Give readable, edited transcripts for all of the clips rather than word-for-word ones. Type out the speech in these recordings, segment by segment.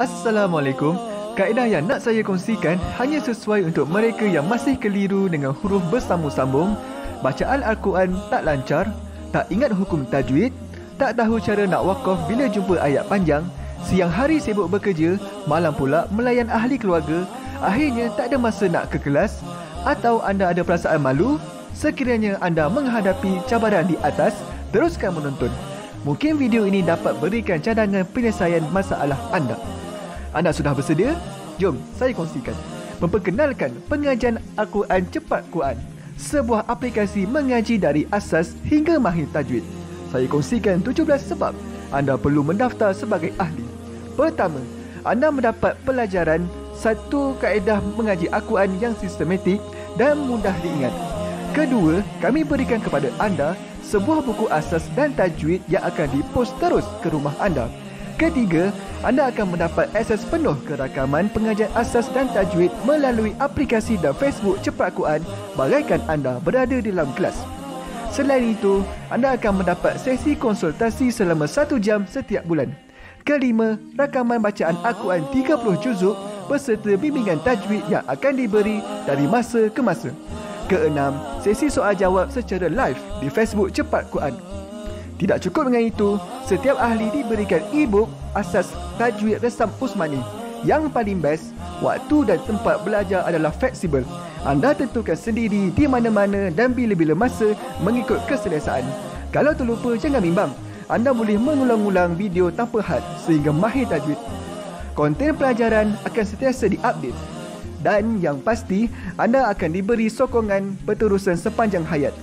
Assalamualaikum. Kaedah yang nak saya kongsikan hanya sesuai untuk mereka yang masih keliru dengan huruf bersambung-sambung, bacaan Al-Quran tak lancar, tak ingat hukum tajwid, tak tahu cara nak wakaf bila jumpa ayat panjang, siang hari sibuk bekerja, malam pula melayan ahli keluarga, akhirnya tak ada masa nak ke kelas, atau anda ada perasaan malu. Sekiranya anda menghadapi cabaran di atas, teruskan menonton. Mungkin video ini dapat berikan cadangan penyelesaian masalah anda. Anda sudah bersedia? Jom saya kongsikan. Memperkenalkan pengajian Al-Quran Cepat Quran, sebuah aplikasi mengaji dari asas hingga mahir tajwid. Saya kongsikan 17 sebab anda perlu mendaftar sebagai ahli. Pertama, anda mendapat pelajaran satu kaedah mengaji Al-Quran yang sistematik dan mudah diingat. Kedua, kami berikan kepada anda sebuah buku asas dan tajwid yang akan dipost terus ke rumah anda. Ketiga, anda akan mendapat akses penuh ke rakaman pengajian asas dan tajwid melalui aplikasi dan Facebook Cepat Quran bagaikan anda berada di dalam kelas. Selain itu, anda akan mendapat sesi konsultasi selama 1 jam setiap bulan. Kelima, rakaman bacaan Al-Quran 30 juzuk beserta bimbingan tajwid yang akan diberi dari masa ke masa. Keenam, sesi soal jawab secara live di Facebook Cepat Quran. Tidak cukup dengan itu, setiap ahli diberikan e-book asas tajwid resam Usmani. Yang paling best, waktu dan tempat belajar adalah fleksibel. Anda tentukan sendiri di mana-mana dan bila-bila masa mengikut keselesaan. Kalau terlupa, jangan bimbang. Anda boleh mengulang-ulang video tanpa had sehingga mahir tajwid. Konten pelajaran akan sentiasa diupdate. Dan yang pasti, anda akan diberi sokongan berterusan sepanjang hayat.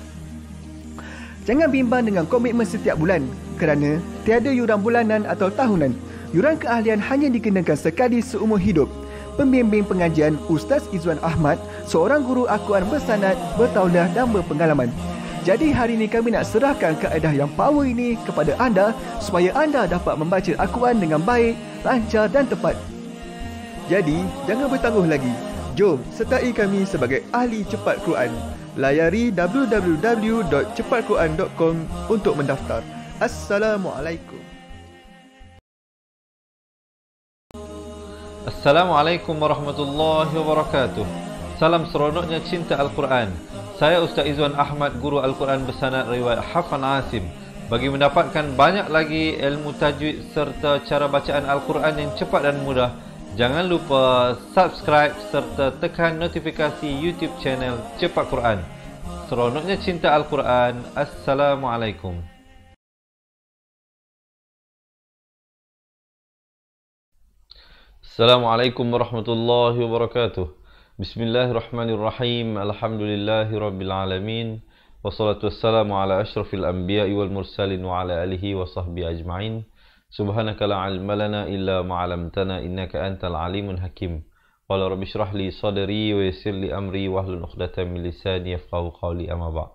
Jangan bimbang dengan komitmen setiap bulan kerana tiada yuran bulanan atau tahunan. Yuran keahlian hanya dikenakan sekali seumur hidup. Pembimbing pengajian Ustaz Izwan Ahmad, seorang guru Al-Quran bersanad, bertauliah dan berpengalaman. Jadi hari ini kami nak serahkan kaedah yang power ini kepada anda supaya anda dapat membaca Al-Quran dengan baik, lancar dan tepat. Jadi, jangan bertangguh lagi. Jom sertai kami sebagai ahli cepat Quran. Layari www.cepatquran.com untuk mendaftar. Assalamualaikum. Assalamualaikum warahmatullahi wabarakatuh. Salam seronoknya cinta Al-Quran. Saya Ustaz Izwan Ahmad, guru Al-Quran bersanad riwayat Hafan Asim. Bagi mendapatkan banyak lagi ilmu tajwid serta cara bacaan Al-Quran yang cepat dan mudah, jangan lupa subscribe serta tekan notifikasi YouTube channel Cepat Quran. Seronoknya cinta Al-Quran. Assalamualaikum. Assalamualaikum warahmatullahi wabarakatuh. Bismillahirrahmanirrahim. Alhamdulillahi rabbil alamin. Wassalatu wassalamu ala ashrafil anbiya'i wal mursalin wa ala alihi wa sahbihi ajma'in. Subhanaka la ilma lana illa ma 'allamtana innaka antal alimul hakim. Qala rabbi shrah li sadri wa yassir li amri wahlul 'uqdatam min lisani yafqahu qawli, amma ba'd.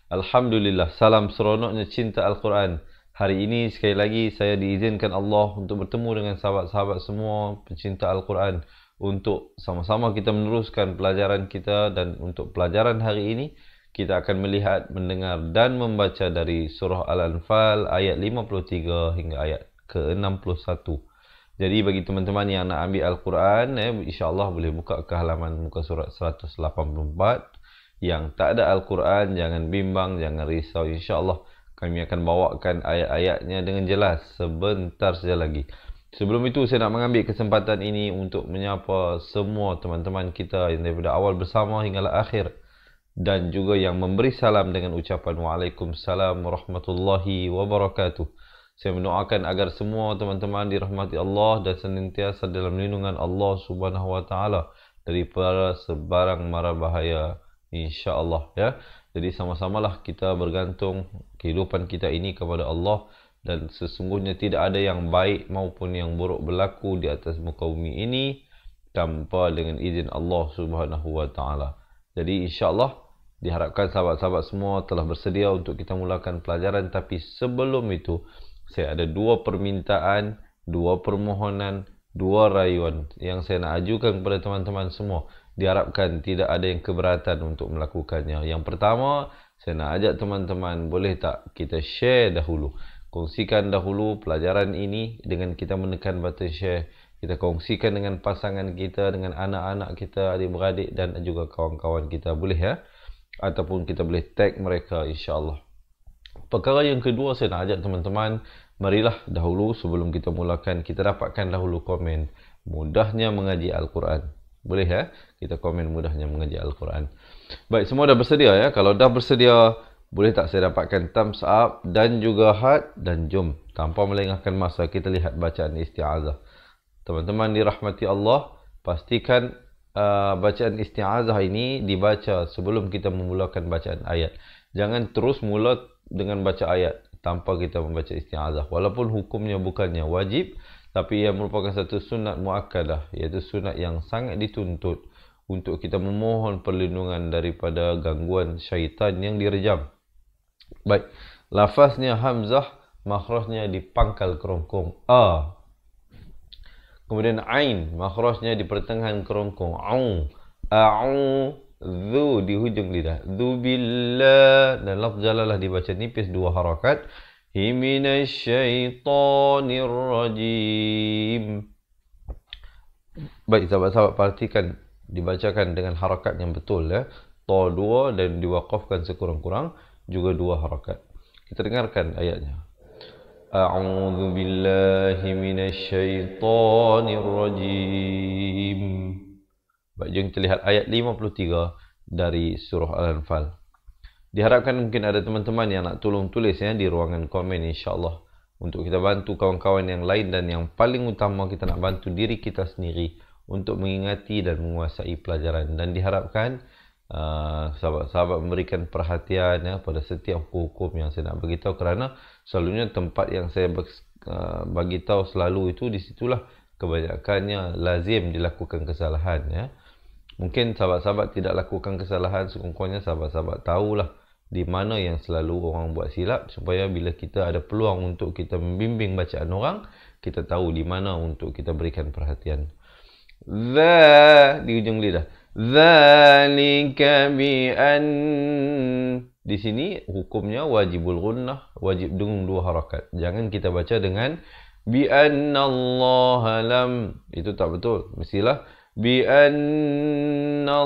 Alhamdulillah, salam seronoknya cinta Al-Quran. Hari ini sekali lagi saya diizinkan Allah untuk bertemu dengan sahabat-sahabat semua pencinta Al-Quran untuk sama-sama kita meneruskan pelajaran kita. Dan untuk pelajaran hari ini kita akan melihat, mendengar dan membaca dari surah Al-Anfal ayat 53 hingga ayat ke-61. Jadi bagi teman-teman yang nak ambil Al-Quran, insya-Allah boleh buka ke halaman muka surat 184. Yang tak ada Al-Quran, jangan bimbang, jangan risau. Insya-Allah kami akan bawakan ayat-ayatnya dengan jelas sebentar saja lagi. Sebelum itu saya nak mengambil kesempatan ini untuk menyapa semua teman-teman kita yang daripada awal bersama hinggalah akhir, dan juga yang memberi salam dengan ucapan Waalaikumsalam warahmatullahi wabarakatuh. Saya mendoakan agar semua teman-teman dirahmati Allah dan senantiasa dalam lindungan Allah Subhanahu wa taala daripada sebarang mara bahaya, insya-Allah ya. Jadi sama-samalah kita bergantung kehidupan kita ini kepada Allah, dan sesungguhnya tidak ada yang baik maupun yang buruk berlaku di atas muka bumi ini tanpa dengan izin Allah Subhanahu wa taala. Jadi insya-Allah diharapkan sahabat-sahabat semua telah bersedia untuk kita mulakan pelajaran. Tapi sebelum itu, saya ada 2 permintaan, 2 permohonan, 2 rayuan yang saya nak ajukan kepada teman-teman semua. Diharapkan tidak ada yang keberatan untuk melakukannya. Yang pertama, saya nak ajak teman-teman, boleh tak kita share dahulu, kongsikan dahulu pelajaran ini dengan kita menekan button share Kita kongsikan dengan pasangan kita, dengan anak-anak kita, adik-beradik dan juga kawan-kawan kita. Boleh ya? Ataupun kita boleh tag mereka, insya-Allah. Perkara yang kedua, saya nak ajak teman-teman, marilah dahulu sebelum kita mulakan, kita dapatkan dahulu komen mudahnya mengaji Al-Quran. Boleh ya? Kita komen mudahnya mengaji Al-Quran. Baik, semua dah bersedia ya? Kalau dah bersedia, boleh tak saya dapatkan thumbs up dan juga heart, dan jom tanpa melengahkan masa kita lihat bacaan isti'azah. Teman-teman dirahmati Allah, pastikan bacaan isti'azah ini dibaca sebelum kita memulakan bacaan ayat. Jangan terus mula dengan baca ayat tanpa kita membaca isti'azah. Walaupun hukumnya bukannya wajib, tapi ia merupakan satu sunat muakkadah, iaitu sunat yang sangat dituntut untuk kita memohon perlindungan daripada gangguan syaitan yang direjam. Baik, lafaznya hamzah, makhrajnya di pangkal kerongkong a. Kemudian ain, makhrajnya di pertengahan kerongkong au. A'u, dhu di hujung lidah. Dhu billah, dan lafz jalalah dibaca nipis 2 harakat. Minasyaitonir rajim. Baik, sahabat-sahabat, perhatikan dibacakan dengan harakat yang betul ya. Ta 2 dan diwaqafkan sekurang-kurang juga 2 harakat. Kita dengarkan ayatnya. A'udzu billahi minasyaitonir rajim. Baik, jom kita lihat ayat 53 dari surah Al-Anfal. Diharapkan mungkin ada teman-teman yang nak tolong tulis ya di ruangan komen, insya-Allah, untuk kita bantu kawan-kawan yang lain, dan yang paling utama kita nak bantu diri kita sendiri untuk mengingati dan menguasai pelajaran. Dan diharapkan sahabat-sahabat memberikan perhatian ya pada setiap hukum yang saya nak beritahu, kerana selalunya tempat yang saya bagi tahu selalu itu, di situlah kebanyakannya lazim dilakukan kesalahan ya. Mungkin sahabat-sahabat tidak lakukan kesalahan, sekurang-kurangnya sahabat-sahabat tahulah di mana yang selalu orang buat silap, supaya bila kita ada peluang untuk kita membimbing bacaan orang, kita tahu di mana untuk kita berikan perhatian. Di ujung lidah. Dzalika bi an. Di sini hukumnya wajibul gunnah, wajib dengung 2 harakat. Jangan kita baca dengan bi annallaha lam. Itu tak betul. Mestilah bi annallah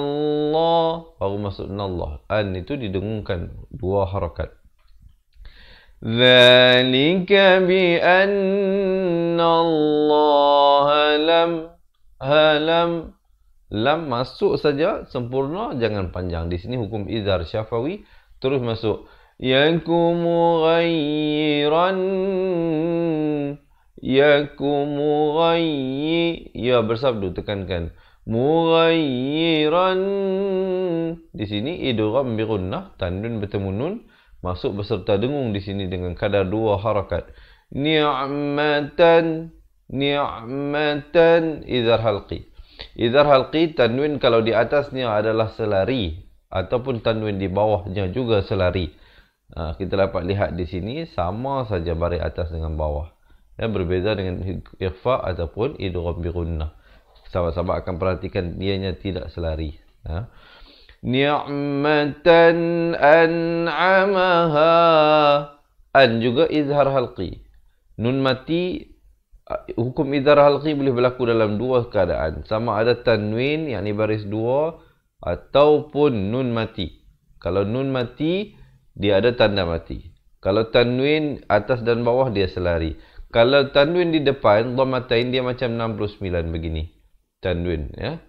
baru masuk nallah. An itu didengungkan 2 harakat. Dzalika bi annallaha lam. Halam, lam masuk saja sempurna, jangan panjang. Di sini hukum izhar syafawi, terus masuk. Yakumu ghayran, yakumu ghayyi, ya bersabdu, tekankan. Mughayyiran. Di sini idgham bi gunnah, tanwin bertemu nun, masuk beserta dengung di sini dengan kadar 2 harakat. Ni'matan, ni'matan, izhar halqi. Izhar halqi, tanwin kalau di atasnya adalah selari, ataupun tanwin di bawahnya juga selari. Kita dapat lihat di sini sama saja baris atas dengan bawah. Ya, berbeza dengan ikhfa ataupun idgham bi gunnah. Sahabat-sahabat akan perhatikan dianya tidak selari. Ni'matan an'amaha. An juga izhar halqi. Nun mati, hukum izhar halqi boleh berlaku dalam 2 keadaan. Sama ada tanwin, yakni baris 2, ataupun nun mati. Kalau nun mati, dia ada tanda mati. Kalau tanwin atas dan bawah, dia selari. Kalau tanwin di depan, dhammatain, dia macam 69 begini. Tanwin ya.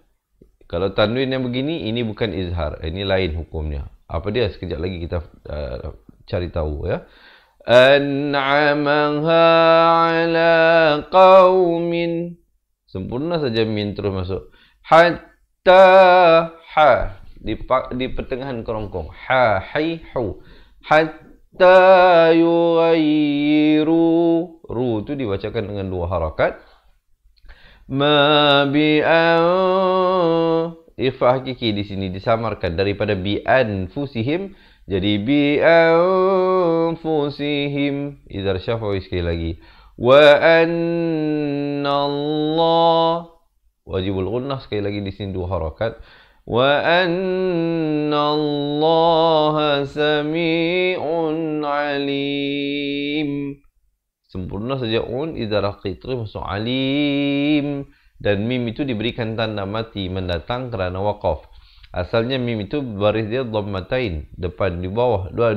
Kalau tanwin yang begini, ini bukan izhar. Ini lain hukumnya. Apa dia? Sekejap lagi kita cari tahu ya. An'amaha ala qaumin. Sempurna saja min terus masuk. Hatta, ha di pertengahan kerongkong. Ha, hai, hu. Hatta yughayyiru. Ru tu dibacakan dengan 2 harakat. Ma bi an. Ikhfa hakiki di sini disamarkan daripada bi anfusihim jadi bi anfusihim. Izhar syafawi sekali lagi. Wa annallah, wajibul gunnah sekali lagi di sini 2 harakat. Wa annallaha sami'un alim. Sempurna saja idza raqiq masuk alim, dan mim itu diberikan tanda mati mendatang kerana waqaf. Asalnya mim itu baris dia dhammatain, depan di bawah, dua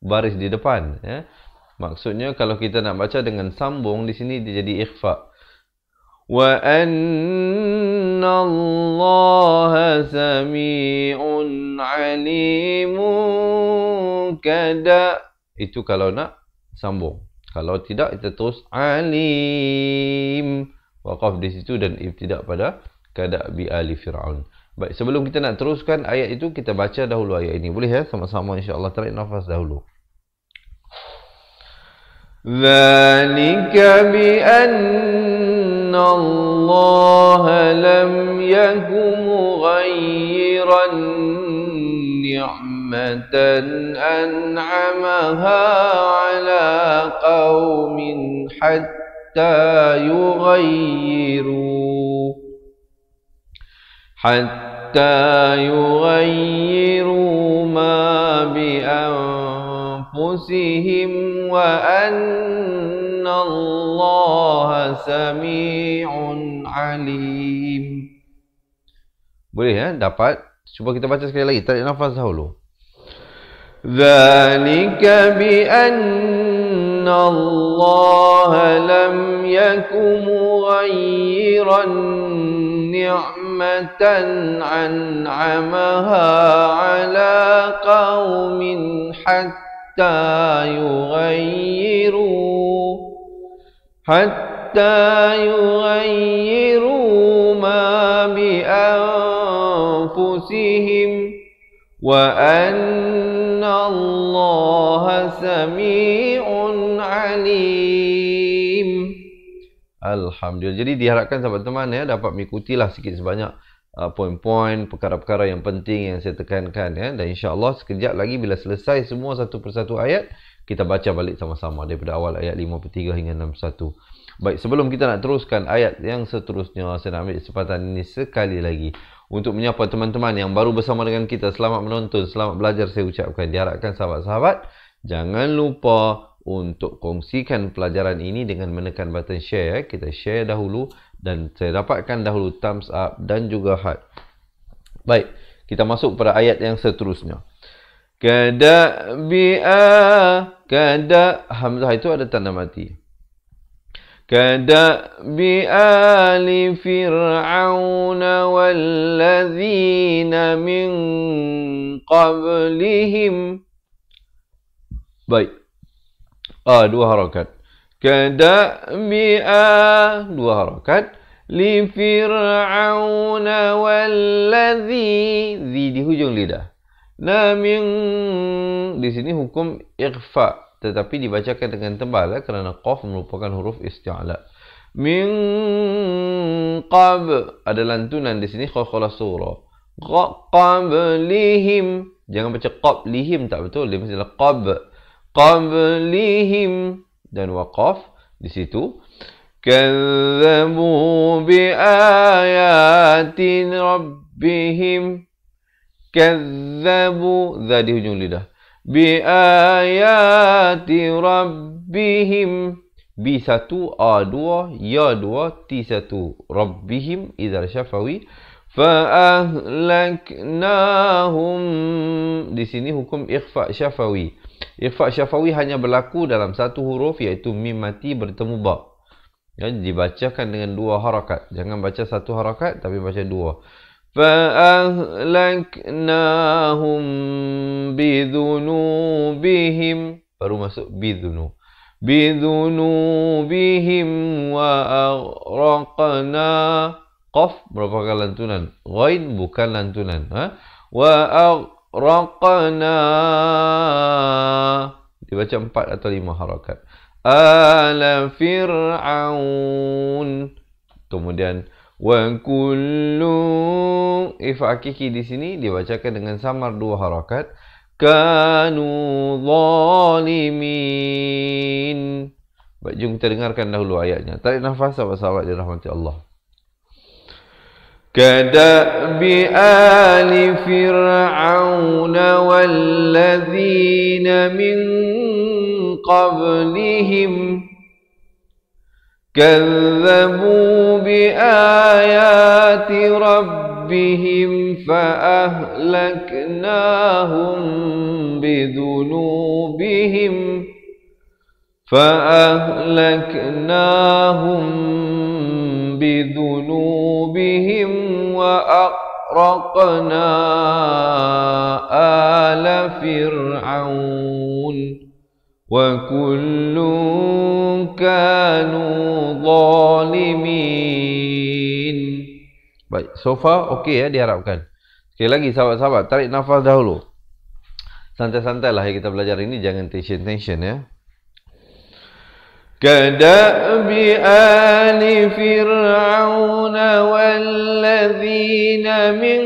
baris di depan, ya. Maksudnya kalau kita nak baca dengan sambung di sini dia jadi ikhfa. Wa anna Allah sami'un alimun kada. Itu kalau nak sambung. Kalau tidak, kita terus alim. Waqaf di situ dan ibtidak pada kada bi ali fir'aun. Baik, sebelum kita nak teruskan ayat itu, kita baca dahulu ayat ini. Boleh ya? Sama-sama insya-Allah. Tarik nafas dahulu. Dzalika bi anna Allah lam yakum mughayyiran ni'matan an'amaha ala qaumin hatta yughayyiru ma bi anfusihim wa anna Allah sami'un alim. Boleh ya? Dapat? Cuba kita baca sekali lagi. Tarik nafas dahulu. Dzalika bi anna Allah lam yakum mughayyiran ni'matan an'amaha ala qaumin hatta yughayyiru ma bi anfusihim wa anna Allah sami'un alim. Alhamdulillah. Jadi diharapkan sahabat teman ya dapat mengikutilah sikit sebanyak poin-poin, perkara-perkara yang penting yang saya tekankan ya. Dan insya-Allah sekejap lagi bila selesai semua satu persatu ayat, kita baca balik sama-sama daripada awal ayat 53 hingga 61. Baik, sebelum kita nak teruskan ayat yang seterusnya, saya nak ambil kesempatan ini sekali lagi untuk menyapa teman-teman yang baru bersama dengan kita. Selamat menonton, selamat belajar saya ucapkan. Diharapkan sahabat-sahabat jangan lupa untuk kongsikan pelajaran ini dengan menekan button share. Kita share dahulu dan saya dapatkan dahulu thumbs up dan juga heart. Baik, kita masuk pada ayat yang seterusnya. Kada hamzah itu ada tanda mati. Kada bi ali fir'aun walladzina min qablihim. Baik. Dua harakat. Kada bi dua harakat. Li fir'aun walladzi di hujung lidah. Min di sini hukum ikhfa, tetapi dibacakan dengan tebal kerana qaf merupakan huruf isti'la. Min qab ada lantunan di sini khalah surah. Qablihim, jangan baca qablihim, tak betul, dia mestilah qablihim dan waqaf di situ. Kadzabu bi ayatin rabbihim. Kadzabu di hujung lidah. Bi ayati rabbihim. Bi satu, a dua, ya dua, ti satu. Rabbihim idzal syafawi. Fa ahlaknahum. Di sini hukum ikhfa syafawi. Ikhfa syafawi hanya berlaku dalam satu huruf, iaitu mim mati bertemu ba. Ya, dibacakan dengan dua harakat. Jangan baca satu harakat tapi baca dua. فَأَهْلَكْنَاهُمْ بِذُنُوبِهِمْ. Baru masuk bidhunu. بِذُنُوبِهِمْ وَأَغْرَقْنَا. Qaf merupakan lantunan. Ghain bukan lantunan. وَأَغْرَقْنَا. Dibaca 4 atau 5 harakat. Ala fir'aun. Kemudian wa kullu ifa hakiki di sini dibacakan dengan samar 2 harakat. Kanu zalimin. Baik, jom kita dengarkan dahulu ayatnya. Tarik nafas sahabat-sahabat dirahmati Allah. Kadabi ali fir'aun walladzina min قبلهم كذبوا بآيات ربهم فأهلكناهم بذنوبهم وأغرقنا آل فرعون وكل كانوا ظالمين. Baik, so far okey ya diharapkan. Sekali lagi sahabat-sahabat, tarik nafas dahulu. Santai-santai lah ya kita belajar ini, jangan tension ya. كدأب آل فرعون والذين من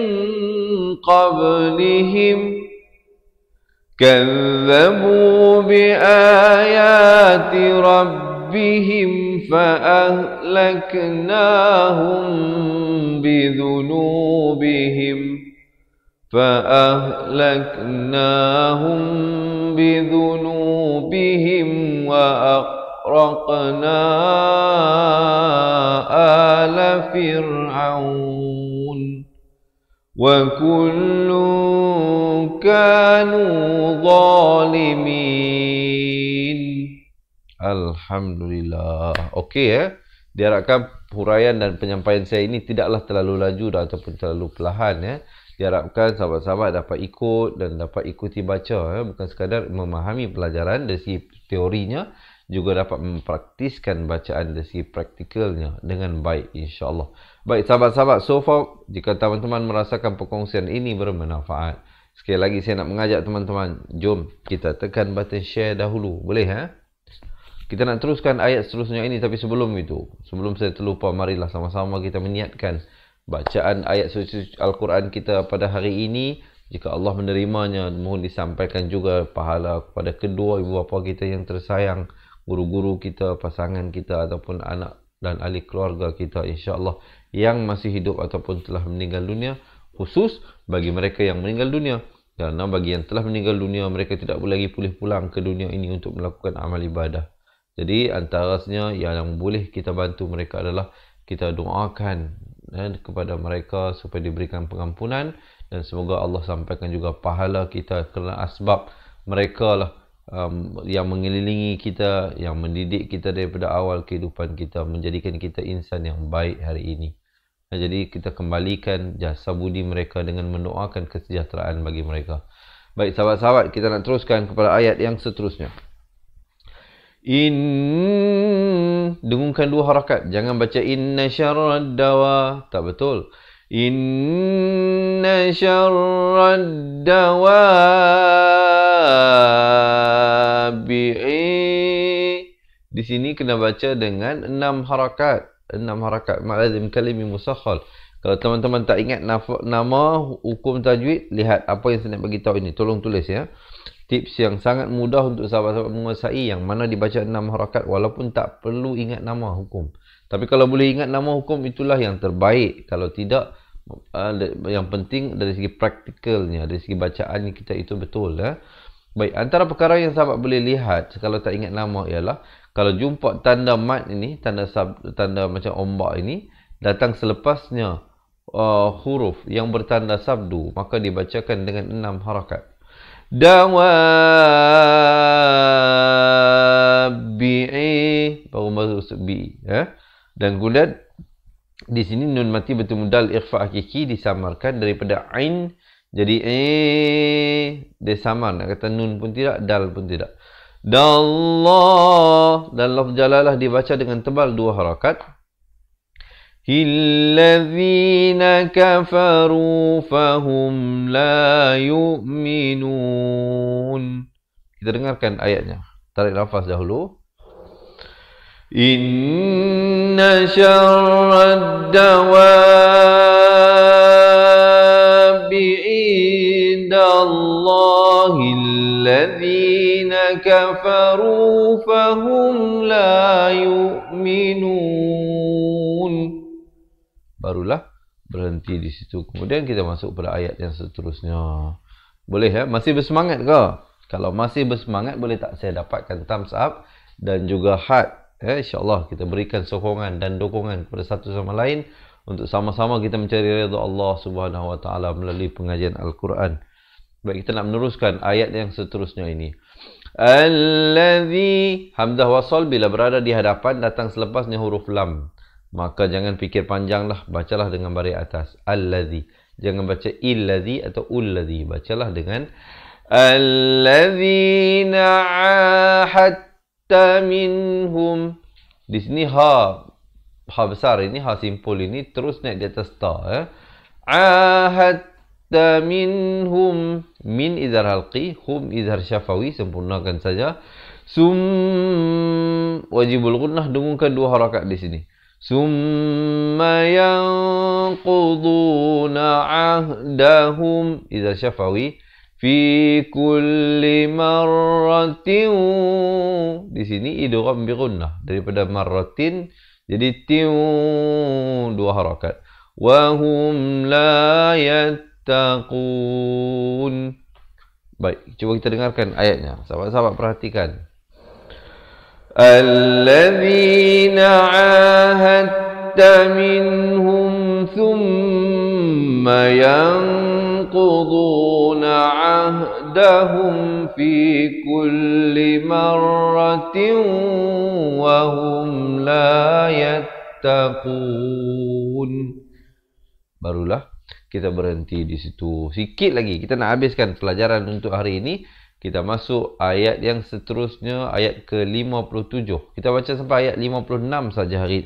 قبلهم كذبوا بآيات ربهم فأهلكناهم بذنوبهم وأغرقنا آل فرعون وكل كانوا ظالمين. Alhamdulillah. Okey ya. Diharapkan huraian dan penyampaian saya ini tidaklah terlalu laju ataupun terlalu perlahan ya. Diharapkan sahabat-sahabat dapat ikut dan dapat ikuti baca ya. Bukan sekadar memahami pelajaran dari segi teorinya, juga dapat mempraktiskan bacaan dari segi praktikalnya dengan baik insya-Allah. Baik sahabat-sahabat, so far jika teman-teman merasakan perkongsian ini bermanfaat, sekali lagi saya nak mengajak teman-teman, jom kita tekan button share dahulu. Boleh ha? Kita nak teruskan ayat seterusnya ini, tapi sebelum itu, sebelum saya terlupa, marilah sama-sama kita meniatkan bacaan ayat suci Al-Quran kita pada hari ini. Jika Allah menerimanya, mohon disampaikan juga pahala kepada kedua ibu bapa kita yang tersayang, guru-guru kita, pasangan kita ataupun anak dan ahli keluarga kita insya-Allah yang masih hidup ataupun telah meninggal dunia, khusus bagi mereka yang meninggal dunia. Karena bagi yang telah meninggal dunia, mereka tidak boleh lagi pulih pulang ke dunia ini untuk melakukan amal ibadah. Jadi antaranya yang boleh kita bantu mereka adalah kita doakan kepada mereka supaya diberikan pengampunan, dan semoga Allah sampaikan juga pahala kita kerana asbab mereka lah yang mengelilingi kita, yang mendidik kita daripada awal kehidupan kita, menjadikan kita insan yang baik hari ini. Jadi kita kembalikan jasa budi mereka dengan mendoakan kesejahteraan bagi mereka. Baik sahabat-sahabat, kita nak teruskan kepada ayat yang seterusnya. Dengungkan dua harakat, jangan baca inna syarrad dawa, tak betul. Inna syarrad dawa di sini kena baca dengan 6 harakat. 6 harakat ma'azim kalimi musakhal. Kalau teman-teman tak ingat nama hukum tajwid, lihat apa yang saya nak bagi tahu ini. Tolong tulis ya. Tips yang sangat mudah untuk sahabat-sahabat menguasai, yang mana dibaca 6 harakat walaupun tak perlu ingat nama hukum. Tapi kalau boleh ingat nama hukum, itulah yang terbaik. Kalau tidak, yang penting dari segi praktikalnya, dari segi bacaan kita itu betul ya. Baik, antara perkara yang sahabat boleh lihat kalau tak ingat nama ialah kalau jumpa tanda mat ini, tanda macam ombak ini datang selepasnya huruf yang bertanda sabdu, maka dibacakan dengan 6 harakat. Dawabi'i, baru masuk bi ya. Dan kemudian di sini nun mati bertemu ikhfa hakiki disamarkan daripada ain jadi dia samar, nak kata nun pun tidak, dal pun tidak. Dallah, dan lafz jalalah dibaca dengan tebal 2 harakat. Illadzina kafaru fahum la yu'minun. Kita dengarkan ayatnya. Tarik nafas dahulu. Inna syarrad dawabi indallahi alladzina kafaru fahum la yu'minun. Barulah berhenti di situ. Kemudian kita masuk pada ayat yang seterusnya. Boleh ya? Masih bersemangat ke? Kalau masih bersemangat, boleh tak saya dapatkan thumbs up dan juga heart. InsyaAllah kita berikan sokongan dan dukungan kepada satu sama lain untuk sama-sama kita mencari redha Allah Subhanahu Wa Taala melalui pengajian Al-Quran. Baik, kita nak meneruskan ayat yang seterusnya ini. Allazi, hamzah wasal bila berada di hadapan datang selepasnya huruf lam. Maka jangan fikir panjanglah, bacalah dengan baris atas. Allazi. Jangan baca illazi atau ullazi. Bacalah dengan allazina ahadta minhum. Di sini ha besar ini, ha simpul ini terus naik di atas ta. Ahadta minhum. Min izhar halqi, hum izhar syafawi, sempurnakan saja. Wajibul gunnah, dengungkan 2 harakat di sini. Summa yanquduna ahdahum, izhar syafawi. Fi kulli marratin, di sini idgham bi gunnah, daripada marratin jadi tiu, 2 harakat. Wa hum la yattaqun. Baik, cuba kita dengarkan ayatnya. Sahabat-sahabat perhatikan. Alladzina ahadta minhum thumma yanquduna ahdahum fi kulli marratin wa hum la yattaqun. Barulah kita berhenti di situ. Sikit lagi kita nak habiskan pelajaran untuk hari ini. Kita masuk ayat yang seterusnya, ayat ke-57. Kita baca sampai ayat 56 saja hari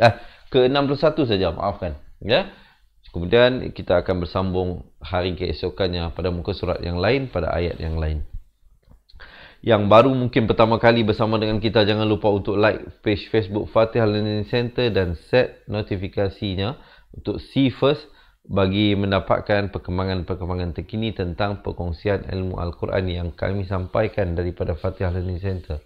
ke-61 saja, maafkan. Ya. Kemudian kita akan bersambung hari keesokannya pada muka surat yang lain, pada ayat yang lain. Yang baru mungkin pertama kali bersama dengan kita, jangan lupa untuk like page Facebook Fatihah Learning Center dan set notifikasinya untuk see first bagi mendapatkan perkembangan-perkembangan terkini tentang perkongsian ilmu Al-Quran yang kami sampaikan daripada Fatihah Learning Center.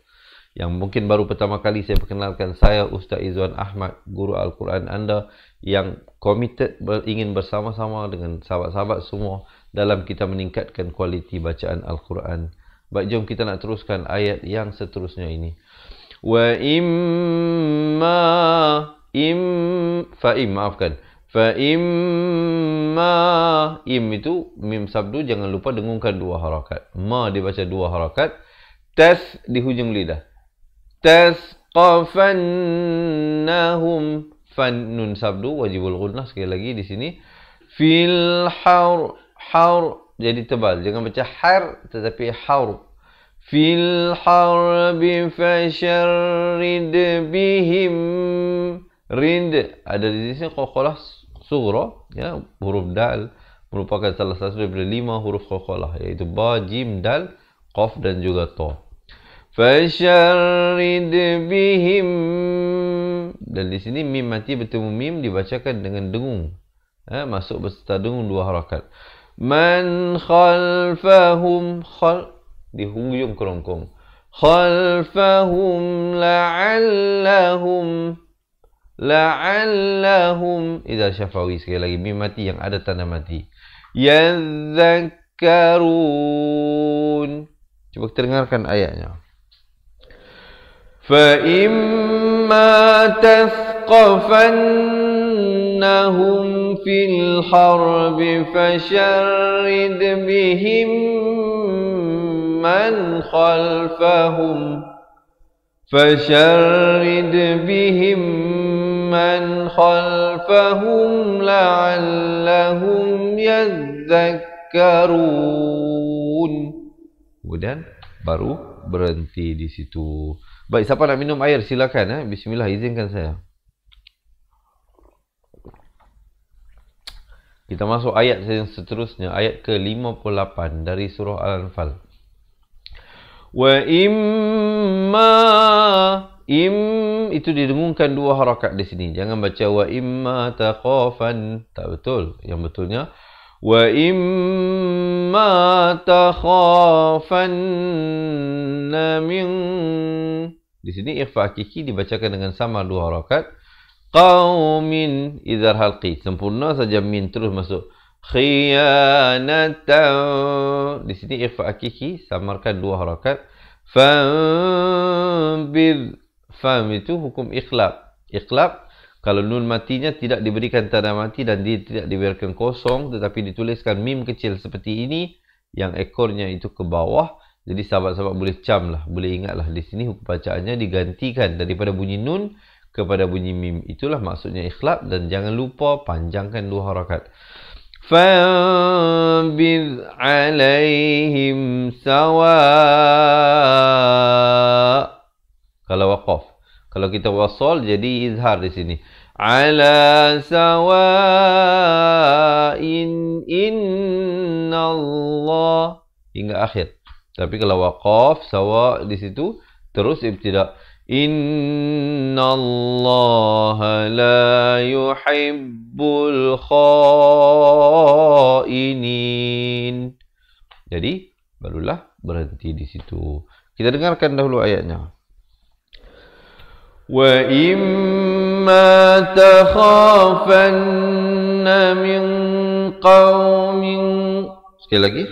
Yang mungkin baru pertama kali saya perkenalkan, saya Ustaz Izwan Ahmad, guru Al-Quran anda yang committed ingin bersama-sama dengan sahabat-sahabat semua dalam kita meningkatkan kualiti bacaan Al-Quran. Baik, jom kita nak teruskan ayat yang seterusnya ini. Wa Fa imma, im itu mim sabdu, jangan lupa dengungkan 2 harakat. Ma dibaca 2 harakat. Tas di hujung lidah. Tasqafannahum, fan nun sabdu wajibul gunnah sekali lagi di sini. Fil haur, jadi tebal, jangan baca har tetapi haur. Fil harbi fasharrid bihim. Rind ada di sini qalqalah sughra, ya, huruf dal merupakan salah satu daripada 5 huruf qalqalah, iaitu ba, jim, dal, qaf dan juga ta. Fasharrid bihim, dan di sini mim mati bertemu mim dibacakan dengan dengung, masuk beserta dengung 2 harakat. Man khalfahum, khal di hujung kerongkong. Khalfahum la'allahum, idza syafawi, sekali lagi mim mati yang ada tanda mati. Yadhakkarun. Cuba kita dengarkan ayatnya. Fa imma tathqafannahum fil harbi fasharrid bihim man khalfahum man khalfahum la'allahum yadhakkarun. Kemudian baru berhenti di situ. Baik, siapa nak minum air silakan. Bismillah, izinkan saya. Kita masuk ayat yang seterusnya, ayat ke-58 dari surah Al-Anfal. Wa imma, im itu didengungkan 2 harakat di sini. Jangan baca wa imma takhafan, tak betul. Yang betulnya wa imma takhafanna min. Di sini ikhfa hakiki dibacakan dengan sama 2 harakat. Qaumin, izhar halqi, sempurna saja min terus masuk. khiyanatan. Di sini ikhfa hakiki, samarkan 2 harakat. Fambid. Fam itu hukum ikhlab. Ikhlab, kalau nun matinya tidak diberikan tanda mati dan dia tidak dibiarkan kosong, tetapi dituliskan mim kecil seperti ini, yang ekornya itu ke bawah. Jadi sahabat-sahabat boleh cam lah, boleh ingatlah di sini hukum bacaannya digantikan daripada bunyi nun kepada bunyi mim. Itulah maksudnya ikhlab, dan jangan lupa panjangkan 2 harakat. Fambid alaihim sawa. Kalau waqaf. Kalau kita wasal jadi izhar di sini. Ala sawa'in innallah hingga akhir. Tapi kalau waqaf sawa di situ terus ibtida. Innallaha la yuhibbul khainin. Jadi barulah berhenti di situ. Kita dengarkan dahulu ayatnya. Wa imma takhafanna min qaumin. Sekali lagi.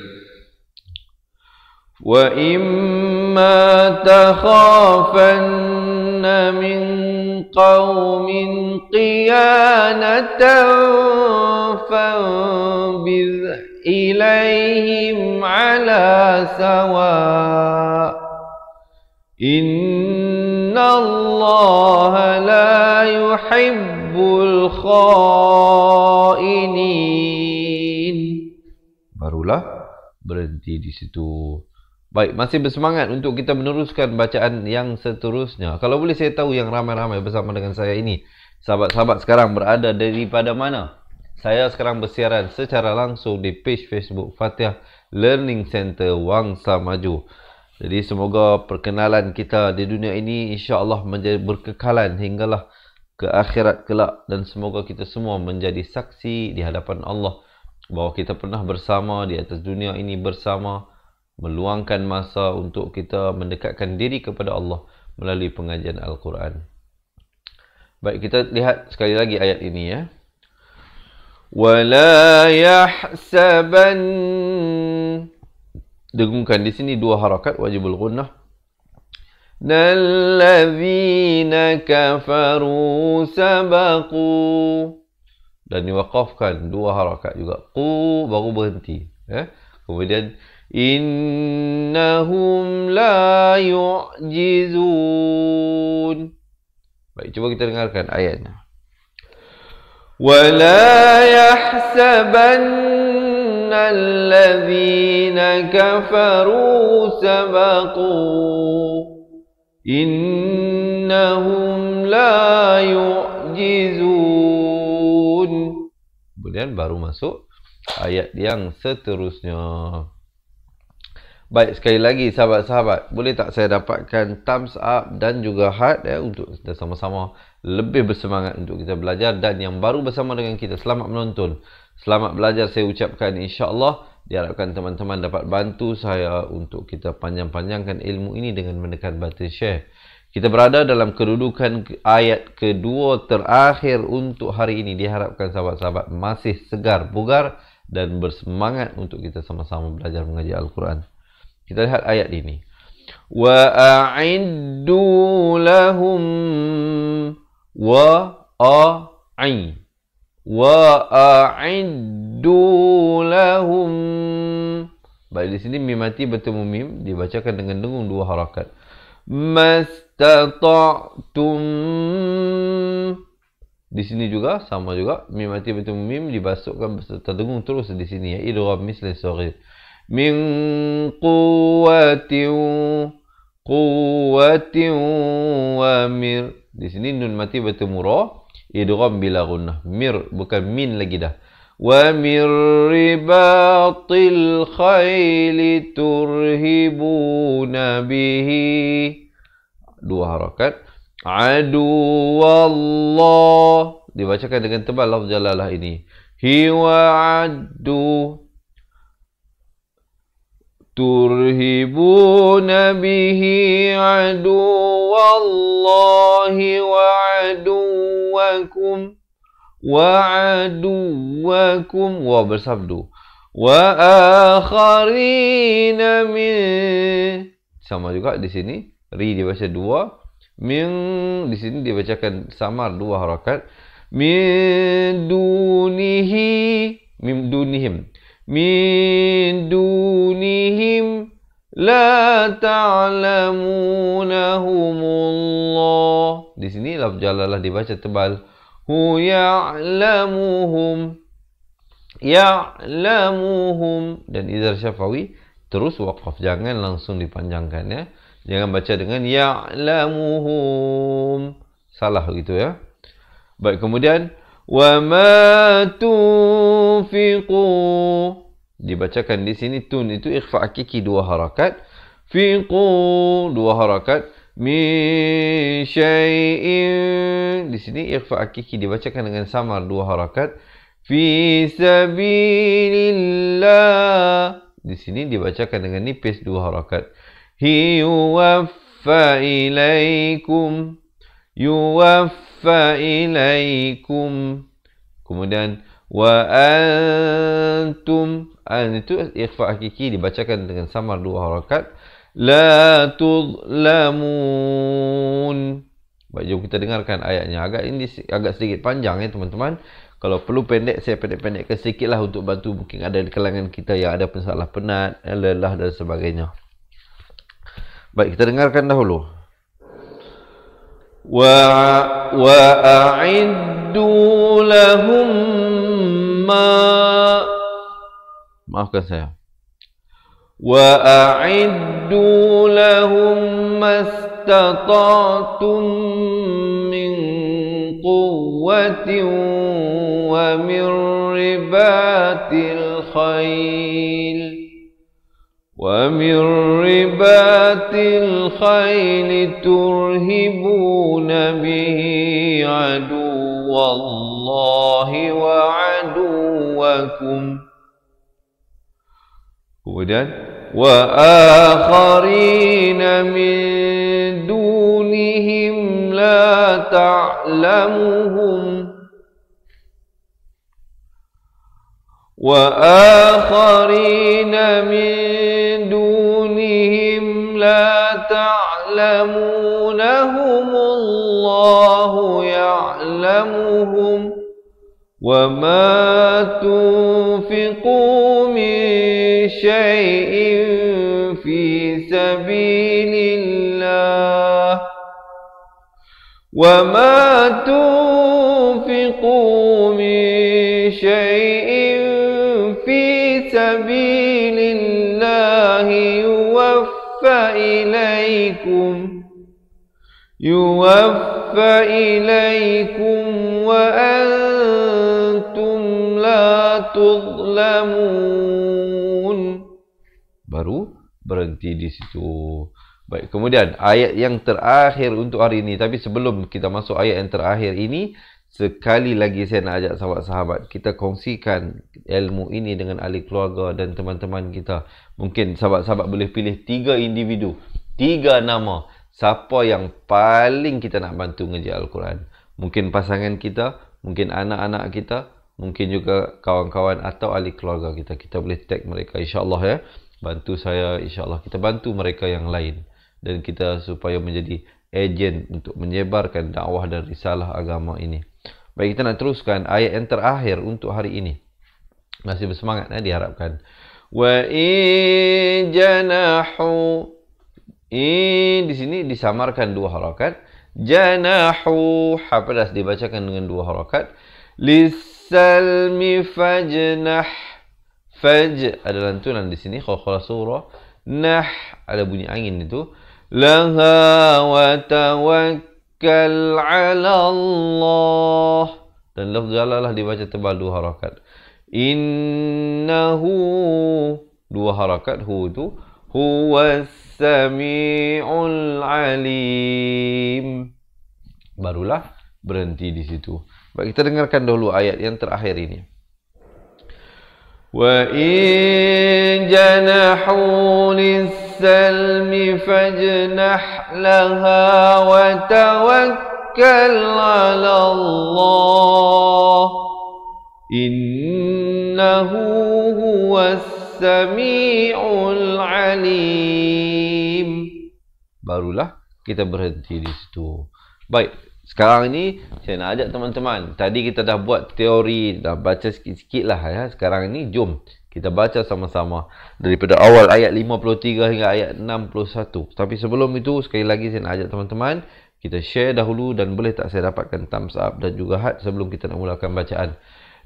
Wa imma takhafanna min qaumin qiyanatan fanbiz ilaihim ala sawa. Innallaha la yuhibbul khainin. Barulah berhenti di situ. Baik, masih bersemangat untuk kita meneruskan bacaan yang seterusnya. Kalau boleh saya tahu yang ramai-ramai bersama dengan saya ini, sahabat-sahabat sekarang berada daripada mana? Saya sekarang bersiaran secara langsung di page Facebook Fatihah Learning Center Wangsa Maju. Jadi semoga perkenalan kita di dunia ini insya-Allah menjadi berkekalan hinggalah ke akhirat kelak, dan semoga kita semua menjadi saksi di hadapan Allah bahawa kita pernah bersama di atas dunia ini bersama, meluangkan masa untuk kita mendekatkan diri kepada Allah melalui pengajian Al-Quran. Baik, kita lihat sekali lagi ayat ini ya. Wala yahsaban. Dengungkan di sini 2 harakat wajibul gunnah. Alladzina kafaru sabaqu. Dan diwaqafkan 2 harakat juga. Qu baru berhenti. Kemudian innahum la yu'jizun. Baik, cuba kita dengarkan ayatnya. Wala yahsabanna alladzina kafaru sabaqu. Innahum la yu'jizun. Kemudian baru masuk ayat yang seterusnya. Baik, sekali lagi sahabat-sahabat, boleh tak saya dapatkan thumbs up dan juga heart untuk kita sama-sama lebih bersemangat untuk kita belajar. Dan yang baru bersama dengan kita, selamat menonton, selamat belajar saya ucapkan. InsyaAllah diharapkan teman-teman dapat bantu saya untuk kita panjang-panjangkan ilmu ini dengan menekan button share. Kita berada dalam kedudukan ayat kedua terakhir untuk hari ini. Diharapkan sahabat-sahabat masih segar, bugar dan bersemangat untuk kita sama-sama belajar mengaji Al-Quran. Kita lihat ayat ini. Wa a'iddu lahum lahum. Baik, di sini mim mati bertemu mim dibacakan dengan dengung 2 harakat. Mastata'tum. Di sini juga sama juga mim mati bertemu mim dibasukkan beserta dengung terus di sini ya. Idgham misli shaghir. Min quwwatin wa mir. Di sini nun mati bertemu ra, idgham bila gunnah. Mir bukan min lagi dah. Wa mir ribatil khayli turhibuna bihi. 2 harakat. Adu wallah. Dibacakan dengan tebal lafaz jalalah ini. Hi wa adu. Turhibuna bihi aduwallahi wa aduwakum وعدوكم wa bersabdu wa akharina min, sama juga di sini ri dibaca dua, min di sini dibacakan samar dua harakat, min dunihim la ta'lamunahumullah. Di sini lafaz jalalah dibaca tebal, hu ya'lamuhum, dan izhar syafawi terus waqaf, jangan langsung dipanjangkan ya. Jangan baca dengan ya'lamuhum, salah gitu ya. Baik, kemudian wa ma tunfiqu, dibacakan di sini tun itu ikhfa hakiki dua harakat, fiqu dua harakat, min syai'in di sini ikhfa hakiki dibacakan dengan samar dua harakat, fi sabilillah di sini dibacakan dengan nipis dua harakat, yuwaffa ilaikum, kemudian wa antum, itu ikhfa hakiki dibacakan dengan samar dua harakat, la tudlamun. Baik, jom kita dengarkan ayatnya. Ini agak sedikit panjang ya teman-teman. Kalau perlu pendek, saya pendek-pendekkan sedikit lah untuk bantu mungkin ada di kalangan kita yang ada pensalah penat, lelah dan sebagainya. Baik, kita dengarkan dahulu. Wa'iddu lahum maafkan saya. Wa'iddu lahum mastata'tum min quwwatin wa min ribatil khail turhibuna bihi aduwallahi wa aduwakum. Kemudian wa akharina min dunihim la ta'lamuhum Allahu ya'lamuhum wa ma tunfiqu min syai'in fi sabilillah wa ma tunfiqu min syai'in fi sabilillahi yuwaffa ilaykum wa antum la tudlamun. Baru berhenti di situ. Baik, kemudian ayat yang terakhir untuk hari ini. Tapi sebelum kita masuk ayat yang terakhir ini, sekali lagi saya nak ajak sahabat-sahabat kita kongsikan ilmu ini dengan ahli keluarga dan teman-teman kita. Mungkin sahabat-sahabat boleh pilih 3 individu, 3 nama. Siapa yang paling kita nak bantu ngaji Al-Quran? Mungkin pasangan kita, mungkin anak-anak kita, mungkin juga kawan-kawan atau ahli keluarga kita. Kita boleh tag mereka, insya-Allah ya. Bantu saya, insya-Allah kita bantu mereka yang lain. Dan kita supaya menjadi ejen untuk menyebarkan dakwah dan risalah agama ini. Baik, kita nak teruskan ayat yang terakhir untuk hari ini. Masih bersemangat diharapkan. Wa in janahu, di sini disamarkan 2 harakat. Janahu, ha pedas dibacakan dengan 2 harakat. Lisalmi fajnah, faj ada lantunan di sini khala surah. Nah ada bunyi angin itu. Laha wa tawakkal 'ala Allah, dan lafz jalalah dibaca tebal 2 harakat. Innahu 2 harakat, hu itu huwas sami'ul alim. Barulah berhenti di situ. Baik, kita dengarkan dahulu ayat yang terakhir ini. Wa in janahu lis-salmi fajnah laha wa tawakkal 'ala Allah Innahu huwas sami'ul alim. Barulah kita berhenti di situ. Baik, sekarang ini saya nak ajak teman-teman. Tadi kita dah buat teori, dah baca sikit-sikit lah ya. Sekarang ini jom kita baca sama-sama daripada awal ayat 53 hingga ayat 61. Tapi sebelum itu, sekali lagi saya nak ajak teman-teman, kita share dahulu dan boleh tak saya dapatkan thumbs up dan juga heart sebelum kita nak mulakan bacaan.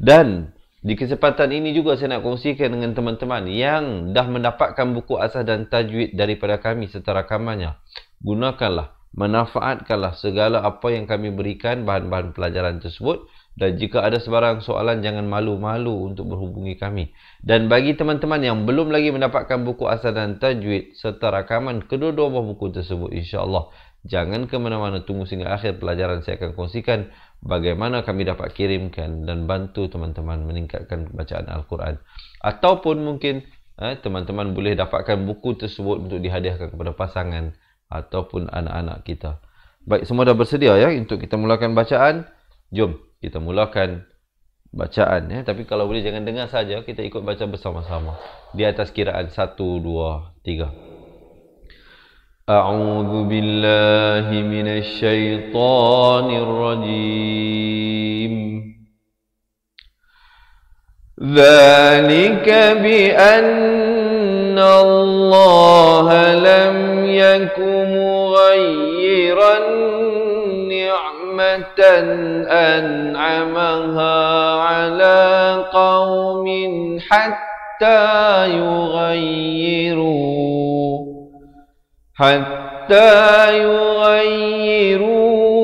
Dan di kesempatan ini juga saya nak kongsikan dengan teman-teman yang dah mendapatkan buku asas dan tajwid daripada kami serta rakamannya. Gunakanlah, manfaatkanlah segala apa yang kami berikan bahan-bahan pelajaran tersebut. Dan jika ada sebarang soalan, jangan malu-malu untuk berhubungi kami. Dan bagi teman-teman yang belum lagi mendapatkan buku asas dan tajwid serta rakaman kedua-dua buah buku tersebut, insya-Allah jangan ke mana-mana, tunggu sehingga akhir pelajaran. Saya akan kongsikan bagaimana kami dapat kirimkan dan bantu teman-teman meningkatkan bacaan Al-Quran. Ataupun mungkin teman-teman boleh dapatkan buku tersebut untuk dihadiahkan kepada pasangan ataupun anak-anak kita. Baik, semua dah bersedia ya untuk kita mulakan bacaan? Jom kita mulakan bacaan ya. Tapi kalau boleh jangan dengar saja, kita ikut baca bersama-sama di atas kiraan 1 2 3. A'udzu billahi minasy syaithanir rajim. Dzalika bi anna Allah lam yakum mughayyiran ni'matan an'amaha 'ala qaumin hatta yughayyiru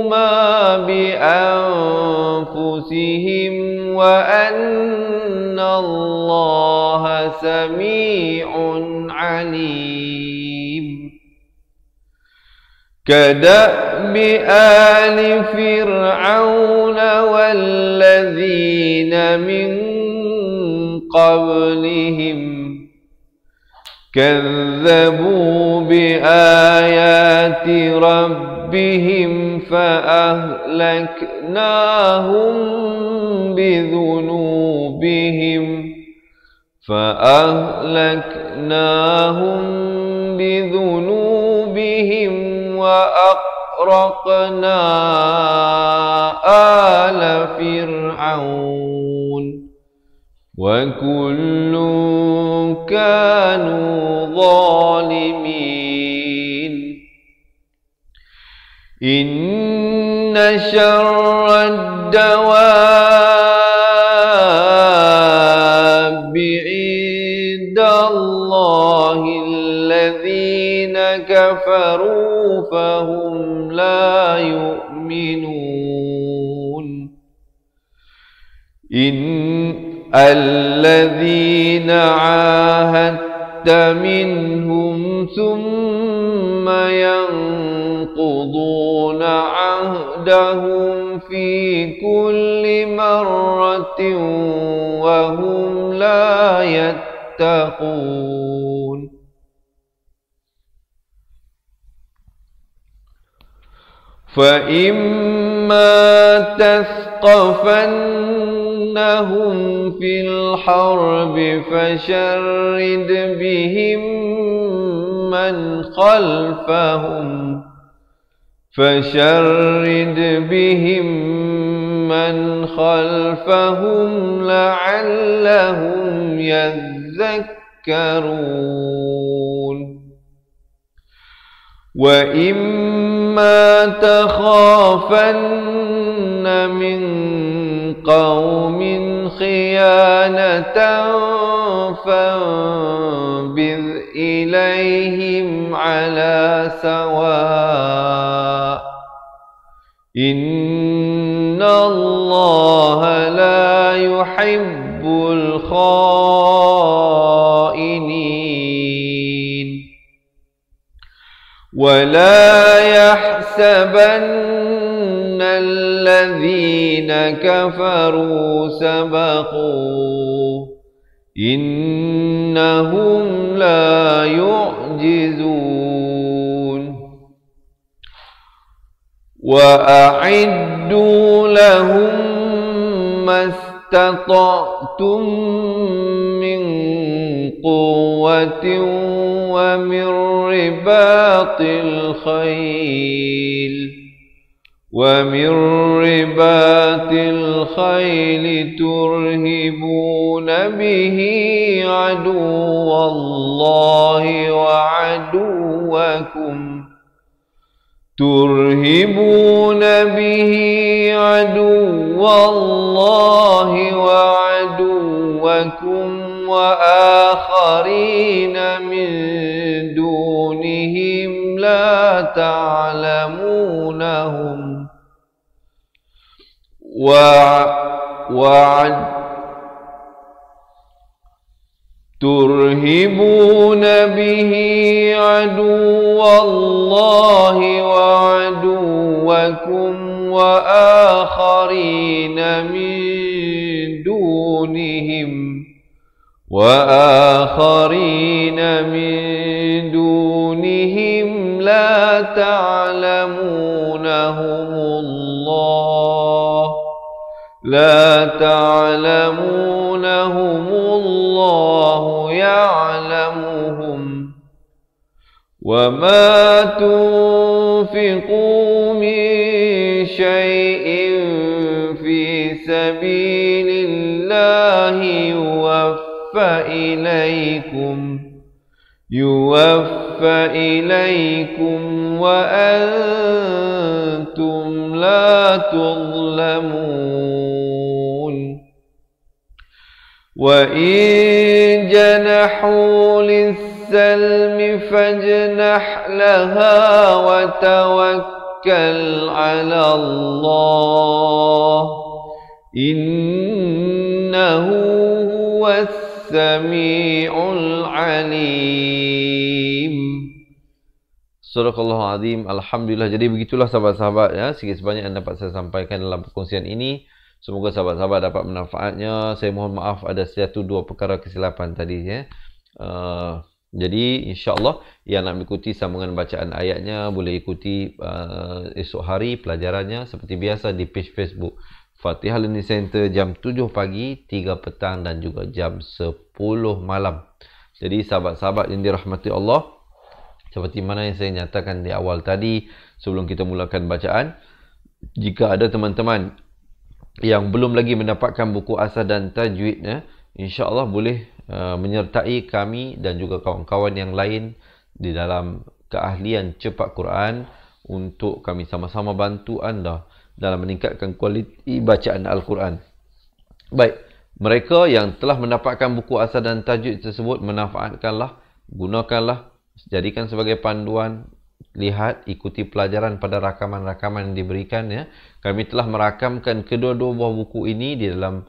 ma bi anfusihim wa anna Allaha sami'un 'alim. Kadabi ali fir'aun walladzina min qablihim كذبوا بآيات ربهم فأهلكناهم بذنوبهم وأغرقنا آل فرعون وكل كانوا ظالمين. إن شر الدواب عند الله الذين كفروا فهم لا يؤمنون. الذين عاهدت منهم ثم ينقضون عهدهم في كل مرة وهم لا يتقون. فإما تثقفنهم في الحرب فشرد بهم من خلفهم لعلهم يذكرون. وإما تخافن من قوم خيانة فانبذ إليهم على سواء إن الله لا يحب الخائنين. ولا يحسبن الذين كفروا سبقوا إنهم لا يعجزون. وأعدوا لهم ما استطعتم من قوة ومن رباط الخيل ترهبون به عدو الله وعدوكم وآخرين من دونهم لا تعلمونهم ترهبون به عدو الله وعدوكم وآخرين من دونهم لا تعلمونهم الله يعلمهم وما تنفقوا من شيء في سبيل الله يوفى إليكم وأنتم لا تظلمون وإن جنحوا للسلم فاجنح لها وتوكل على الله إنه هو السميع العليم. Sadaqallahu azim. Alhamdulillah. Jadi begitulah sahabat-sahabat ya, sikit sebanyak yang dapat saya sampaikan dalam perkongsian ini. Semoga sahabat-sahabat dapat manfaatnya. Saya mohon maaf ada satu dua perkara kesilapan tadi ya. Jadi insya-Allah yang nak mengikuti sambungan bacaan ayatnya boleh ikuti esok hari pelajarannya seperti biasa di page Facebook Fatihah Learning Center jam 7 pagi, 3 petang dan juga jam 10 malam. Jadi sahabat-sahabat yang dirahmati Allah, seperti mana yang saya nyatakan di awal tadi sebelum kita mulakan bacaan, jika ada teman-teman yang belum lagi mendapatkan buku asal dan tajwid ya, insya-Allah boleh menyertai kami dan juga kawan-kawan yang lain di dalam keahlian cepat Quran untuk kami sama-sama bantu anda dalam meningkatkan kualiti bacaan Al-Quran. Baik, mereka yang telah mendapatkan buku asal dan tajwid tersebut, manfaatkanlah, gunakanlah, jadikan sebagai panduan, lihat, ikuti pelajaran pada rakaman-rakaman yang diberikan ya. Kami telah merakamkan kedua-dua buah buku ini di dalam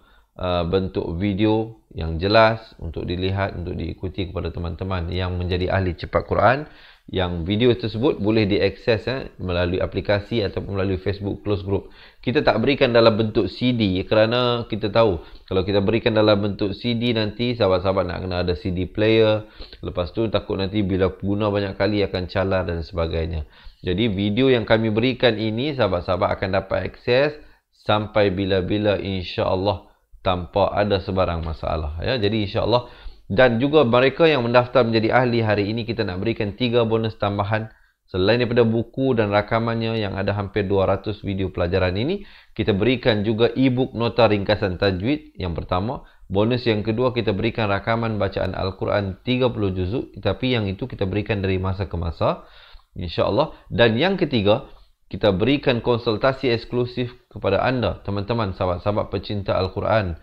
bentuk video yang jelas untuk dilihat, untuk diikuti kepada teman-teman yang menjadi ahli cepat Quran. Yang video tersebut boleh diakses melalui aplikasi ataupun melalui Facebook close group. Kita tak berikan dalam bentuk CD kerana kita tahu kalau kita berikan dalam bentuk CD nanti sahabat-sahabat nak kena ada CD player. Lepas tu takut nanti bila guna banyak kali akan calar dan sebagainya. Jadi video yang kami berikan ini sahabat-sahabat akan dapat akses sampai bila-bila insya-Allah tanpa ada sebarang masalah ya. Jadi insya-Allah. Dan juga mereka yang mendaftar menjadi ahli hari ini kita nak berikan 3 bonus tambahan. Selain daripada buku dan rakamannya yang ada hampir 200 video pelajaran ini, kita berikan juga e-book nota ringkasan tajwid yang pertama. Bonus yang kedua kita berikan rakaman bacaan Al-Quran 30 juzuk, tapi yang itu kita berikan dari masa ke masa insya-Allah. Dan yang ketiga, kita berikan konsultasi eksklusif kepada anda teman-teman sahabat-sahabat pecinta Al-Quran.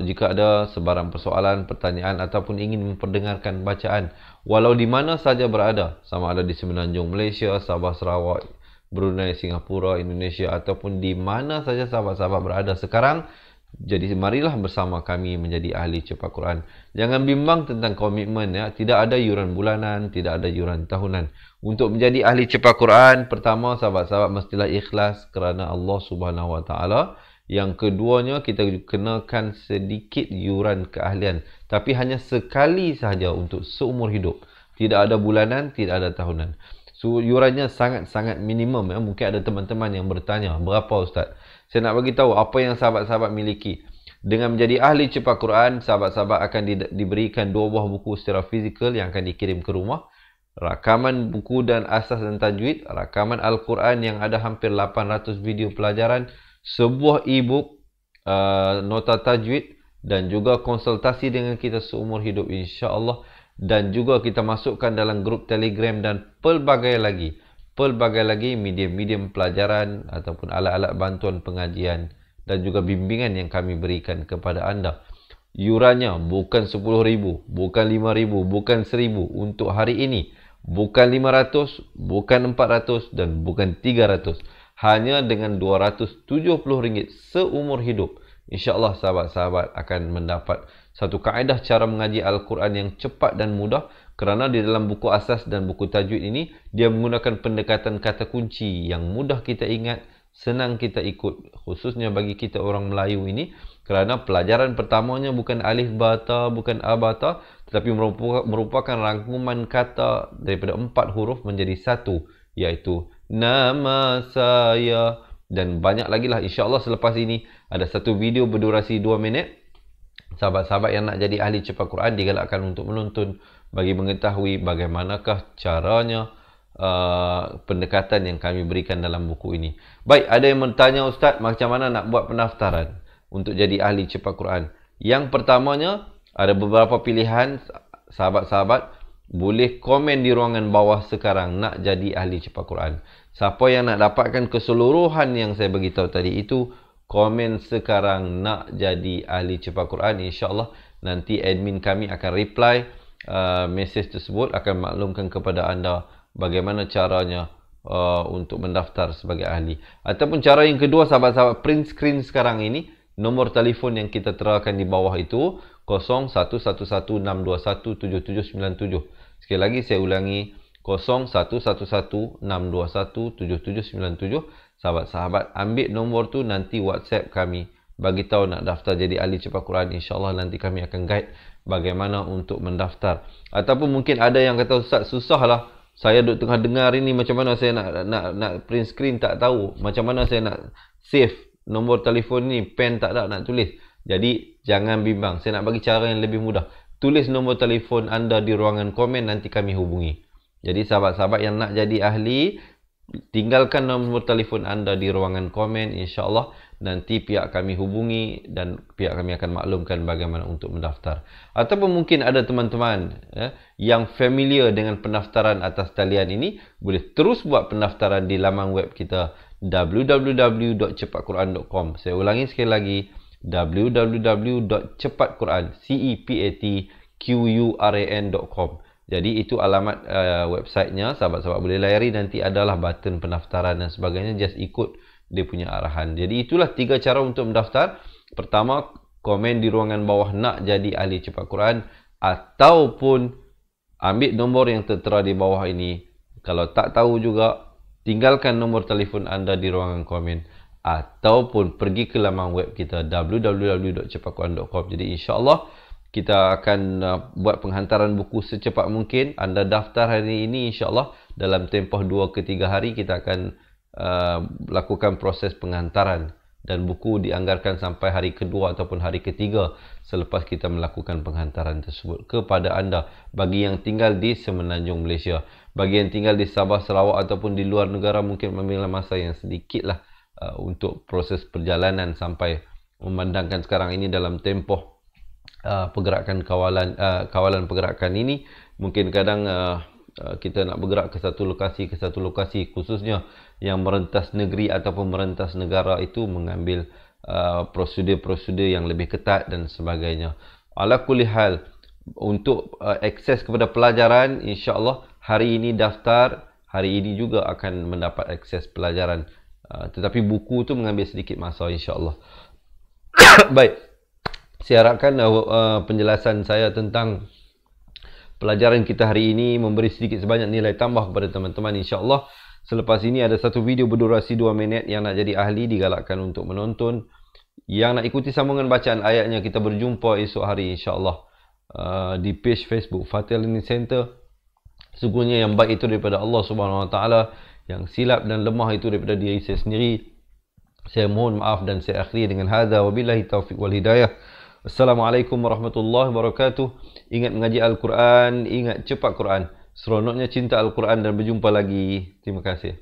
Jika ada sebarang persoalan, pertanyaan ataupun ingin memperdengarkan bacaan walau di mana saja berada, sama ada di Semenanjung Malaysia, Sabah, Sarawak, Brunei, Singapura, Indonesia ataupun di mana saja sahabat-sahabat berada sekarang, jadi marilah bersama kami menjadi ahli cepat Quran. Jangan bimbang tentang komitmen ya, tidak ada yuran bulanan, tidak ada yuran tahunan. Untuk menjadi ahli cepat Quran, pertama sahabat-sahabat mestilah ikhlas kerana Allah Subhanahu Wa Taala. Yang keduanya kita kenakan sedikit yuran keahlian, tapi hanya sekali sahaja untuk seumur hidup. Tidak ada bulanan, tidak ada tahunan. So yurannya sangat-sangat minimum ya. Mungkin ada teman-teman yang bertanya, berapa ustaz? Saya nak bagi tahu apa yang sahabat-sahabat miliki. Dengan menjadi ahli cepat Quran, sahabat-sahabat akan diberikan 2 buah buku secara fizikal yang akan dikirim ke rumah. Rakaman buku dan asas dan tajwid, rakaman Al-Quran yang ada hampir 800 video pelajaran, sebuah e-book, nota tajwid, dan juga konsultasi dengan kita seumur hidup insya-Allah, dan juga kita masukkan dalam grup Telegram dan pelbagai lagi medium-medium pelajaran ataupun alat-alat bantuan pengajian dan juga bimbingan yang kami berikan kepada anda. Yurannya bukan 10,000, bukan 5,000, bukan 1,000 untuk hari ini, bukan 500, bukan 400 dan bukan 300. Hanya dengan RM270 seumur hidup. InsyaAllah sahabat-sahabat akan mendapat satu kaedah cara mengaji Al-Quran yang cepat dan mudah, kerana di dalam buku asas dan buku tajwid ini dia menggunakan pendekatan kata kunci yang mudah kita ingat, senang kita ikut, khususnya bagi kita orang Melayu ini, kerana pelajaran pertamanya bukan alif bata, bukan abata, tetapi merupakan rangkuman kata daripada 4 huruf menjadi satu, iaitu nama saya. Dan banyak lagi lah. InsyaAllah selepas ini ada satu video berdurasi 2 minit. Sahabat-sahabat yang nak jadi ahli cepat Quran digalakkan untuk menonton bagi mengetahui bagaimanakah caranya pendekatan yang kami berikan dalam buku ini. Baik, ada yang bertanya, Ustaz, macam mana nak buat pendaftaran untuk jadi ahli cepat Quran? Yang pertamanya, ada beberapa pilihan. Sahabat-sahabat boleh komen di ruangan bawah sekarang nak jadi ahli cepat Quran. Siapa yang nak dapatkan keseluruhan yang saya beritahu tadi itu, komen sekarang nak jadi ahli cepat Quran. InsyaAllah nanti admin kami akan reply mesej tersebut, akan maklumkan kepada anda bagaimana caranya untuk mendaftar sebagai ahli. Ataupun cara yang kedua, sahabat-sahabat, print screen sekarang ini, nombor telefon yang kita terakan di bawah itu 0111621797. Sekali lagi saya ulangi, 0111621797. Sahabat-sahabat ambil nombor tu, nanti WhatsApp kami, bagi tahu nak daftar jadi ahli cepat Quran. InsyaAllah nanti kami akan guide bagaimana untuk mendaftar. Ataupun mungkin ada yang kata, Ustaz, susah lah, saya duduk tengah dengar ini, macam mana saya nak print screen, tak tahu macam mana saya nak save nombor telefon ni, pen tak ada nak tulis. Jadi jangan bimbang, saya nak bagi cara yang lebih mudah. Tulis nombor telefon anda di ruangan komen, nanti kami hubungi. Jadi sahabat-sahabat yang nak jadi ahli, tinggalkan nombor telefon anda di ruangan komen. InsyaAllah nanti pihak kami hubungi dan pihak kami akan maklumkan bagaimana untuk mendaftar. Ataupun mungkin ada teman-teman yang familiar dengan pendaftaran atas talian ini, boleh terus buat pendaftaran di laman web kita www.cepatquran.com. Saya ulangi sekali lagi, www.cepatquran.com. Jadi itu alamat websitenya. Sahabat-sahabat boleh layari, nanti adalah button pendaftaran dan sebagainya. Just ikut dia punya arahan. Jadi itulah 3 cara untuk mendaftar. Pertama, komen di ruangan bawah nak jadi ahli cepat Quran, ataupun ambil nombor yang tertera di bawah ini. Kalau tak tahu juga, tinggalkan nombor telefon anda di ruangan komen, ataupun pergi ke laman web kita www.cepatquran.com. Jadi insyaAllah kita akan buat penghantaran buku secepat mungkin. Anda daftar hari ini, insyaAllah dalam tempoh 2 ke 3 hari kita akan lakukan proses penghantaran, dan buku dianggarkan sampai hari kedua ataupun hari ketiga selepas kita melakukan penghantaran tersebut kepada anda. Bagi yang tinggal di Semenanjung Malaysia, bagi yang tinggal di Sabah, Sarawak ataupun di luar negara, mungkin memiliki masa yang sedikit lah untuk proses perjalanan sampai memandangkan sekarang ini dalam tempoh pergerakan kawalan pergerakan ini. Mungkin kadang kita nak bergerak ke satu lokasi, khususnya yang merentas negeri ataupun merentas negara, itu mengambil prosedur-prosedur yang lebih ketat dan sebagainya. Ala kulli hal, untuk akses kepada pelajaran, insyaAllah hari ini daftar, hari ini juga akan mendapat akses pelajaran. Tetapi buku tu mengambil sedikit masa, insyaAllah. Baik. Saya harapkan penjelasan saya tentang pelajaran kita hari ini memberi sedikit sebanyak nilai tambah kepada teman-teman. InsyaAllah selepas ini ada satu video berdurasi 2 minit. Yang nak jadi ahli digalakkan untuk menonton. Yang nak ikuti sambungan bacaan ayatnya, kita berjumpa esok hari insyaAllah di page Facebook Fatih Learning Center. Sesungguhnya yang baik itu daripada Allah Subhanahu Wa Taala, yang silap dan lemah itu daripada diri saya sendiri. Saya mohon maaf dan saya akhiri dengan hadza wabillahi taufiq wal hidayah. Assalamualaikum warahmatullahi wabarakatuh. Ingat mengaji Al-Quran, ingat cepat Quran. Seronoknya cinta Al-Quran dan berjumpa lagi. Terima kasih.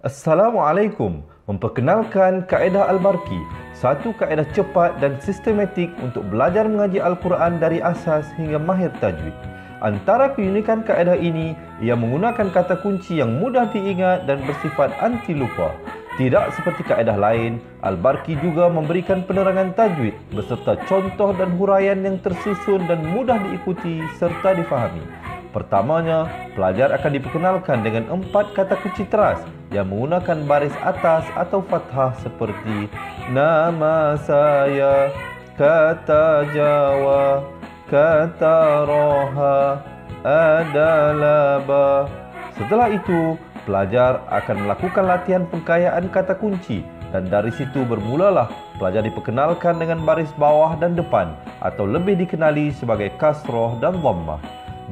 Assalamualaikum. Memperkenalkan kaedah Al-Barki, satu kaedah cepat dan sistematik untuk belajar mengaji Al-Quran dari asas hingga mahir tajwid. Antara keunikan kaedah ini, ia menggunakan kata kunci yang mudah diingat dan bersifat anti lupa. Tidak seperti kaedah lain, Al-Barki juga memberikan penerangan tajwid beserta contoh dan huraian yang tersusun dan mudah diikuti serta difahami. Pertamanya, pelajar akan diperkenalkan dengan 4 kata kunci teras yang menggunakan baris atas atau fathah seperti nama saya, kata Jawa, kata roha, adalah ba. Setelah itu, pelajar akan melakukan latihan pengkayaan kata kunci dan dari situ bermulalah pelajar diperkenalkan dengan baris bawah dan depan atau lebih dikenali sebagai kasroh dan dhammah.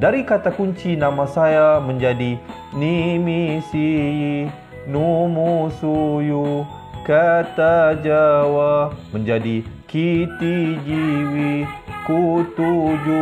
Dari kata kunci nama saya menjadi nimisi, numusuyu, kata Jawa menjadi kiti jiwi, kutuju.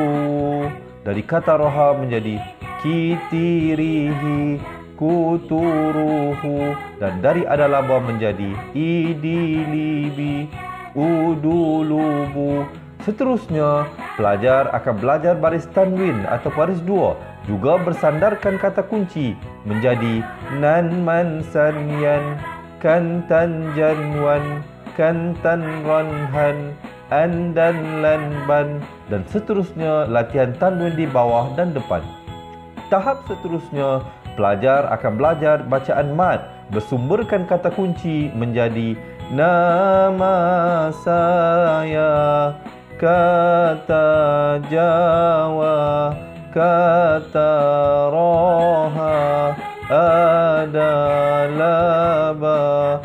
Dari kata roha menjadi kitirihi, kuturuhu. Dan dari adalaba menjadi idilibi, udulubu. Seterusnya, pelajar akan belajar baris tanwin atau baris dua, juga bersandarkan kata kunci menjadi nan man san yan, kan tan jan wan, kan tan ran han, an dan lan ban, dan seterusnya latihan tanwin di bawah dan depan. Tahap seterusnya, pelajar akan belajar bacaan mad bersumberkan kata kunci menjadi nama saya, kata Jawa, kata roha, adalah ba.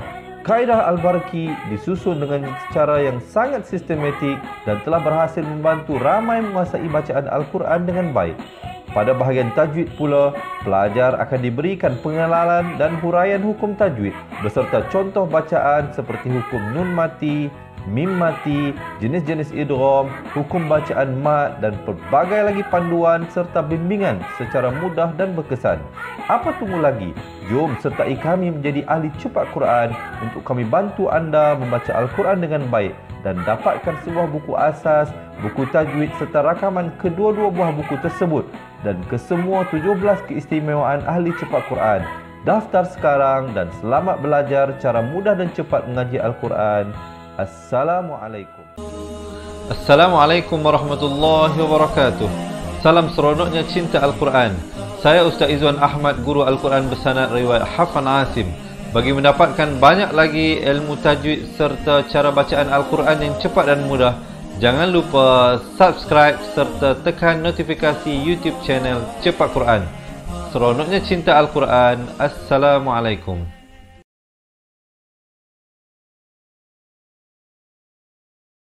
Kaedah Al-Barki disusun dengan cara yang sangat sistematik dan telah berhasil membantu ramai menguasai bacaan Al-Quran dengan baik. Pada bahagian tajwid pula, pelajar akan diberikan pengenalan dan huraian hukum tajwid beserta contoh bacaan seperti hukum nun mati, mim mati, jenis-jenis idgham, hukum bacaan mad dan pelbagai lagi panduan serta bimbingan secara mudah dan berkesan. Apa tunggu lagi? Jom sertai kami menjadi ahli cepat Quran untuk kami bantu anda membaca Al-Quran dengan baik dan dapatkan sebuah buku asas, buku tajwid serta rakaman kedua-dua buah buku tersebut dan kesemua 17 keistimewaan ahli cepat Quran. Daftar sekarang dan selamat belajar cara mudah dan cepat mengaji Al-Quran. Assalamualaikum. Assalamualaikum warahmatullahi wabarakatuh. Salam seronoknya cinta Al-Quran. Saya Ustaz Izwan Ahmad, guru Al-Quran bersanad riwayat Hafan Asim. Bagi mendapatkan banyak lagi ilmu tajwid serta cara bacaan Al-Quran yang cepat dan mudah, jangan lupa subscribe serta tekan notifikasi YouTube channel Cepat Quran. Seronoknya cinta Al-Quran. Assalamualaikum.